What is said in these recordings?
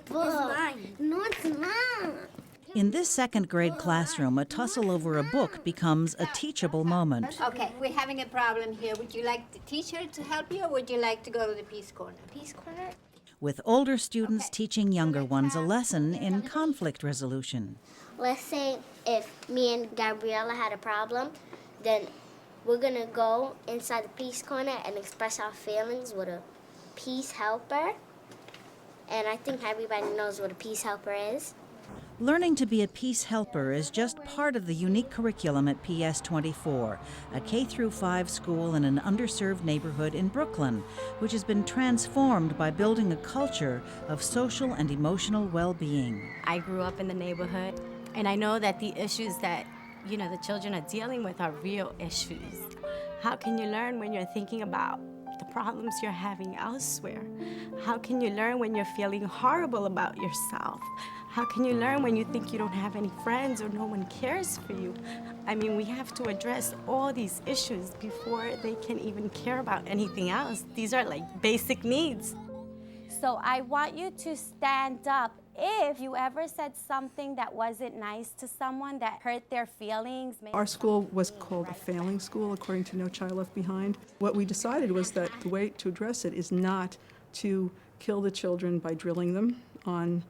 book. No, it's not. In this second grade classroom, a tussle over a book becomes a teachable moment. Okay, we're having a problem here. Would you like the teacher to help you, or would you like to go to the Peace Corner? Peace Corner? With older students teaching younger ones a lesson in conflict resolution. Let's say if me and Gabriella had a problem, then we're gonna go inside the Peace Corner and express our feelings with a peace helper. And I think everybody knows what a peace helper is. Learning to be a peace helper is just part of the unique curriculum at PS24, a K-5 school in an underserved neighborhood in Brooklyn, which has been transformed by building a culture of social and emotional well-being. I grew up in the neighborhood, and I know that the issues that, the children are dealing with are real issues. How can you learn when you're thinking about the problems you're having elsewhere? How can you learn when you're feeling horrible about yourself? How can you learn when you think you don't have any friends or no one cares for you? I mean, we have to address all these issues before they can even care about anything else. These are like basic needs. So I want you to stand up if you ever said something that wasn't nice to someone that hurt their feelings. Our school was called a failing school, according to No Child Left Behind. What we decided was that the way to address it is not to kill the children by drilling them on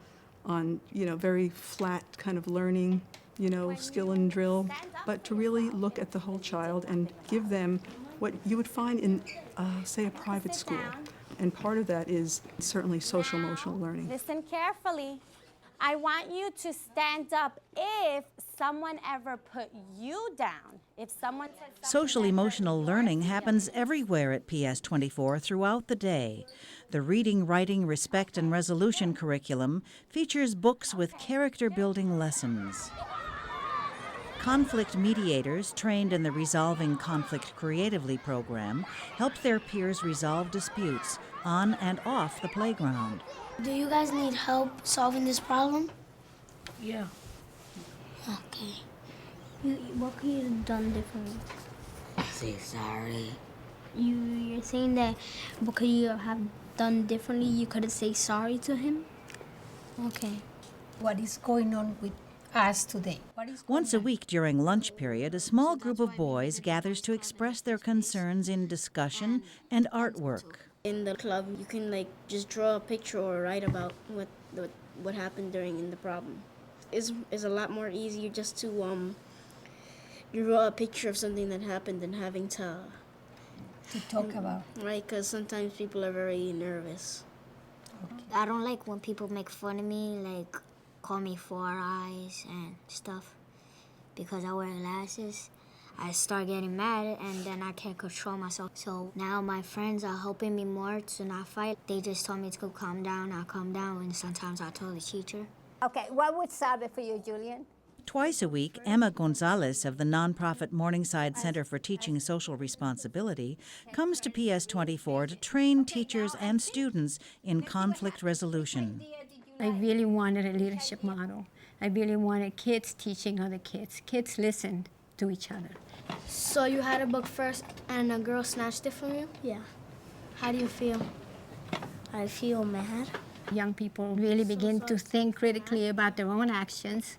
very flat kind of learning, skill and drill, but to really look at the whole child and give them what you would find in, say, a private school. And part of that is certainly social-emotional learning. Listen carefully. I want you to stand up if someone ever put you down. If someone said Social-emotional learning happens everywhere at PS24 throughout the day. The Reading, Writing, Respect, and Resolution curriculum features books with character-building lessons. Conflict mediators trained in the Resolving Conflict Creatively program help their peers resolve disputes on and off the playground. Do you guys need help solving this problem? Yeah. Okay. What could you have done differently? Say sorry. You're saying that what could you have done differently? You could have said sorry to him? Okay. What is going on with us today? Once a week during lunch period, a small group of boys gathers to express their concerns in discussion and artwork. In the club, you can just draw a picture or write about what happened during the problem. It's a lot more easier just to draw a picture of something that happened than having to talk about. Right, because sometimes people are very nervous. Okay. I don't like when people make fun of me, call me Four Eyes and stuff, because I wear glasses. I start getting mad, and then I can't control myself. So now my friends are helping me more to not fight. They just told me to go calm down. I'll calm down, and sometimes I'll tell the teacher. Okay, what would solve it for you, Julian? Twice a week, Emma Gonzalez of the nonprofit Morningside Center for Teaching Social Responsibility comes to PS24 to train teachers and students in conflict resolution. I really wanted a leadership model. I really wanted kids teaching other kids. Kids listened to each other. So you had a book first and a girl snatched it from you? Yeah. How do you feel? I feel mad. Young people really begin to think critically about their own actions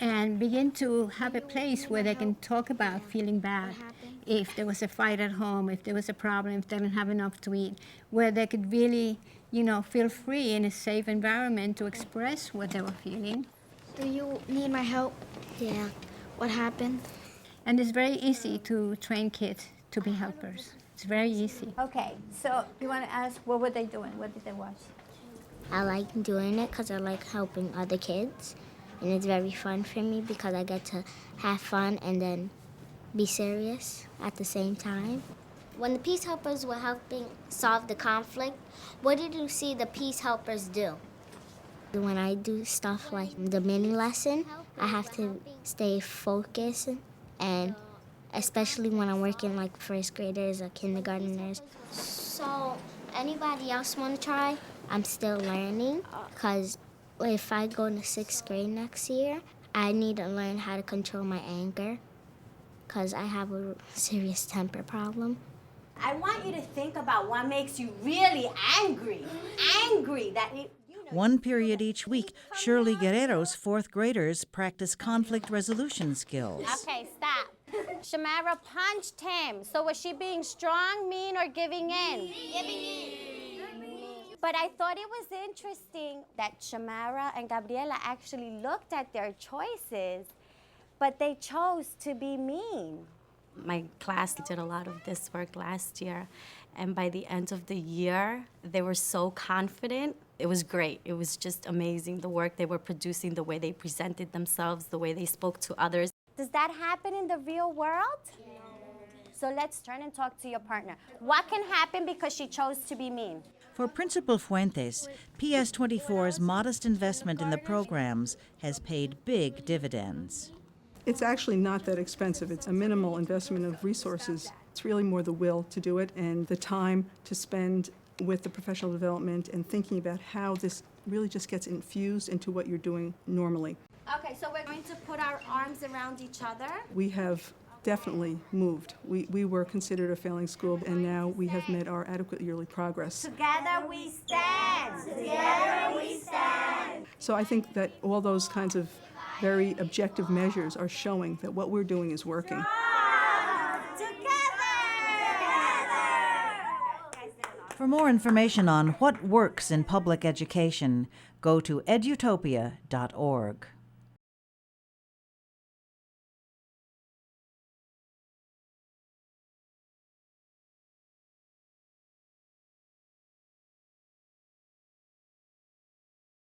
and begin to have a place where they can talk about feeling bad. If there was a fight at home, if there was a problem, if they didn't have enough to eat, where they could really, feel free in a safe environment to express what they were feeling. Do you need my help? Yeah. What happened? And it's very easy to train kids to be helpers. It's very easy. Okay, so you want to ask, what were they doing? What did they watch? I like doing it because I like helping other kids. And it's very fun for me because I get to have fun and then be serious at the same time. When the peace helpers were helping solve the conflict, what did you see the peace helpers do? When I do stuff like the mini lesson, I have to stay focused, and especially when I'm working like first graders or kindergartners. So anybody else want to try? I'm still learning, because if I go into 6th grade next year, I need to learn how to control my anger, because I have a serious temper problem. I want you to think about what makes you really angry. Angry that One period each week, Shirley Guerrero's fourth graders practice conflict resolution skills. Okay, stop. Shamara punched him. So was she being strong, mean, or giving in? Giving in. But I thought it was interesting that Shamara and Gabriela actually looked at their choices, but they chose to be mean. My class did a lot of this work last year, and by the end of the year, they were so confident. It was great. It was just amazing, the work they were producing, the way they presented themselves, the way they spoke to others. Does that happen in the real world? No. So let's turn and talk to your partner. What can happen because she chose to be mean? For Principal Fuentes, PS24's modest investment in the programs has paid big dividends. It's actually not that expensive. It's a minimal investment of resources. It's really more the will to do it and the time to spend with the professional development and thinking about how this really just gets infused into what you're doing normally. Okay, so we're going to put our arms around each other. We have definitely moved. We were considered a failing school, and now we have met our adequate yearly progress. Together we stand. Together we stand. So I think that all those kinds of very objective measures are showing that what we're doing is working. For more information on what works in public education, go to edutopia.org.